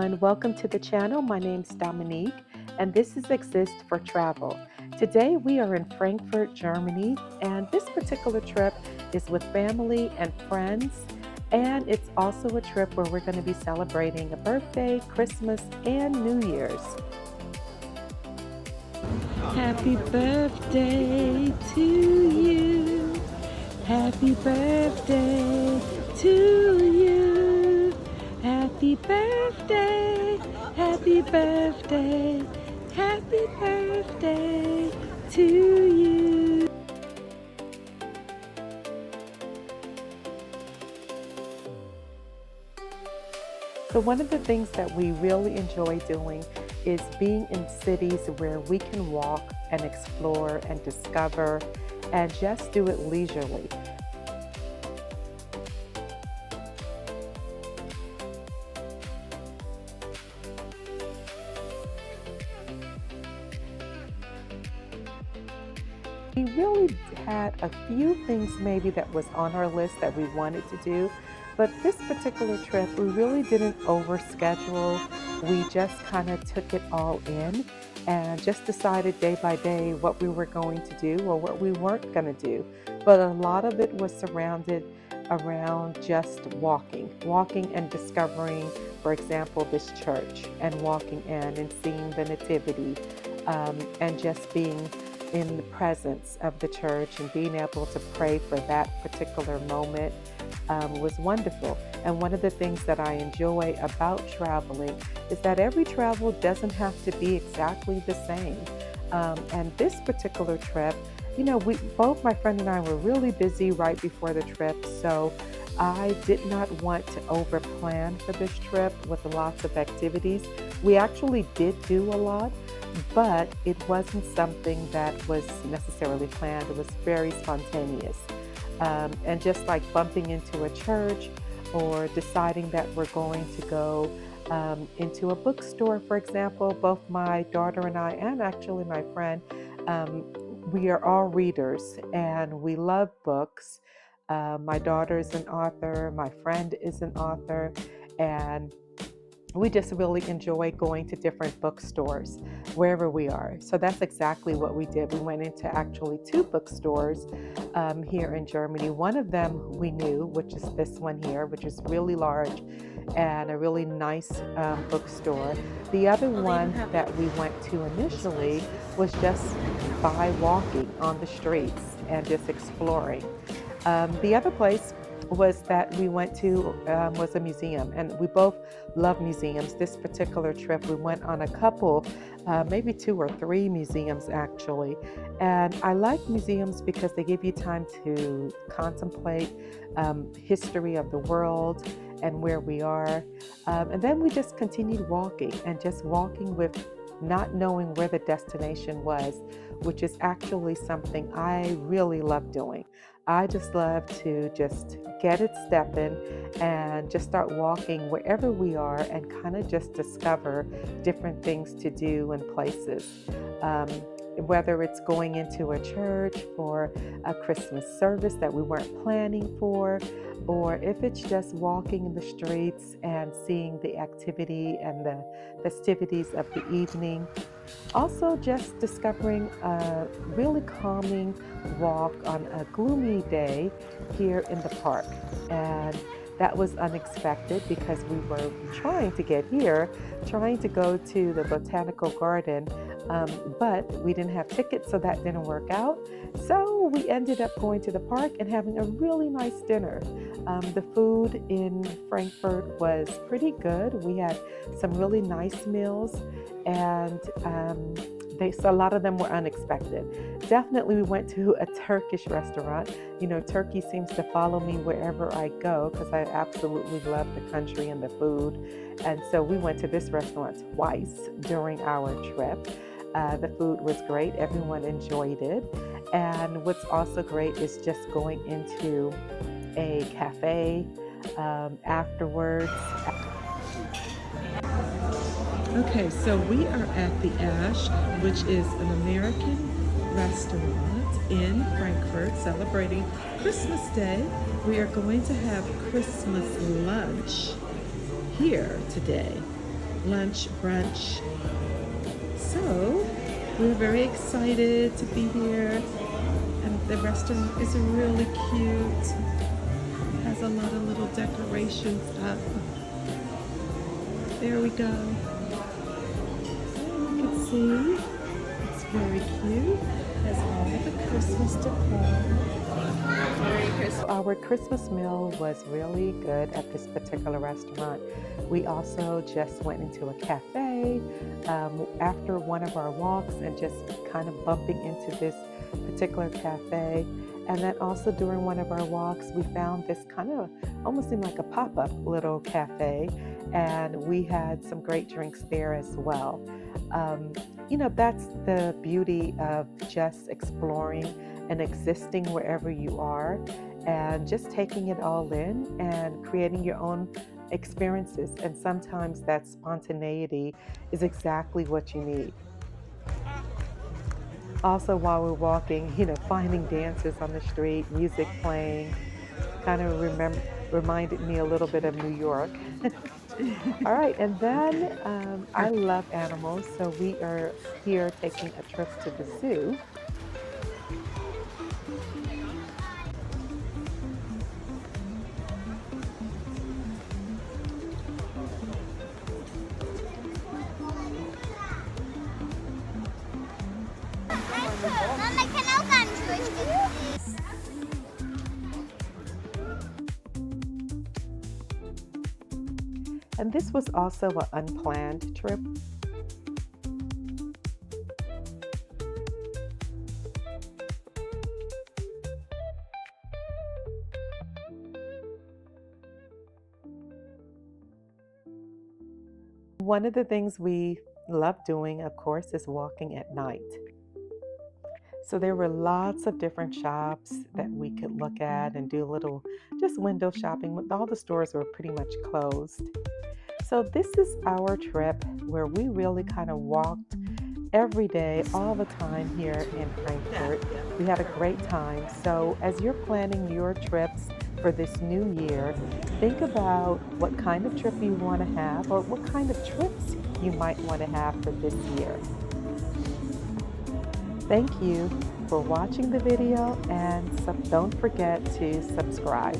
everyone. Welcome to the channel. My name's Dominique, and this is Exist for Travel. Today we are in Frankfurt, Germany, and this particular trip is with family and friends, and it's also a trip where we're going to be celebrating a birthday, Christmas, and New Year's. Happy birthday to you. Happy birthday to you. Happy birthday, happy birthday, happy birthday to you. So one of the things that we really enjoy doing is being in cities where we can walk and explore and discover and just do it leisurely. We really had a few things maybe that was on our list that we wanted to do, but this particular trip, we really didn't overschedule. We just kind of took it all in and just decided day by day what we were going to do or what we weren't going to do. But a lot of it was surrounded around just walking and discovering, for example, this church and walking in and seeing the nativity and just being in the presence of the church and being able to pray for that particular moment was wonderful. And one of the things that I enjoy about traveling is that every travel doesn't have to be exactly the same. And this particular trip, you know, both my friend and I were really busy right before the trip, so I did not want to over plan for this trip with lots of activities. We actually did do a lot, but it wasn't something that was necessarily planned. It was very spontaneous. And just like bumping into a church or deciding that we're going to go into a bookstore, for example. Both my daughter and I, and actually my friend, we are all readers and we love books. My daughter is an author, my friend is an author, and we just really enjoy going to different bookstores wherever we are. So that's exactly what we did. We went into actually two bookstores here in Germany. One of them we knew, which is this one here, which is really large and a really nice bookstore. The other one that we went to initially was just by walking on the streets and just exploring. The other place was that we went to was a museum, and we both love museums. This particular trip we went on a couple, maybe 2 or 3 museums actually, and I like museums because they give you time to contemplate history of the world and where we are, and then we just continued walking and just walking with not knowing where the destination was, which is actually something I really love doing. I just love to just get it stepping and just start walking wherever we are and kind of just discover different things to do and places. Whether it's going into a church for a Christmas service that we weren't planning for, or if it's just walking in the streets and seeing the activity and the festivities of the evening. Also just discovering a really calming walk on a gloomy day here in the park. And that was unexpected because we were trying to go to the botanical garden, but we didn't have tickets, so that didn't work out. So we ended up going to the park and having a really nice dinner. The food in Frankfurt was pretty good. We had some really nice meals, and so a lot of them were unexpected. Definitely we went to a Turkish restaurant. You know, Turkey seems to follow me wherever I go because I absolutely love the country and the food. And so we went to this restaurant twice during our trip. The food was great. Everyone enjoyed it. And what's also great is just going into a cafe afterwards. Okay, so we are at the Ash, which is an American restaurant in Frankfurt celebrating Christmas Day. We are going to have Christmas lunch here today. lunch, brunch. So we're very excited to be here, and the restaurant is really cute. It has a lot of little decorations up. There we go. So you can see it's very cute. It has all the Christmas decor. Our Christmas meal was really good at this particular restaurant. We also just went into a cafe after one of our walks and just kind of bumping into this particular cafe. And then also during one of our walks, we found this kind of almost seemed like a pop-up little cafe, and we had some great drinks there as well. Um, that's the beauty of just exploring and existing wherever you are and just taking it all in and creating your own experiences. And sometimes that spontaneity is exactly what you need. Also, while we're walking, finding dancers on the street, music playing, kind of reminded me a little bit of New York. All right, and then I love animals, so we are here taking a trip to the zoo. Mama kann auch gar nicht durchgehen. And this was also an unplanned trip. One of the things we love doing, of course, is walking at night. So there were lots of different shops that we could look at and do a little just window shopping. All the stores were pretty much closed. So this is our trip where we really kind of walked every day, all the time here in Frankfurt. We had a great time. So as you're planning your trips for this new year, think about what kind of trip you want to have or what kind of trips you might want to have for this year. Thank you for watching the video, and don't forget to subscribe.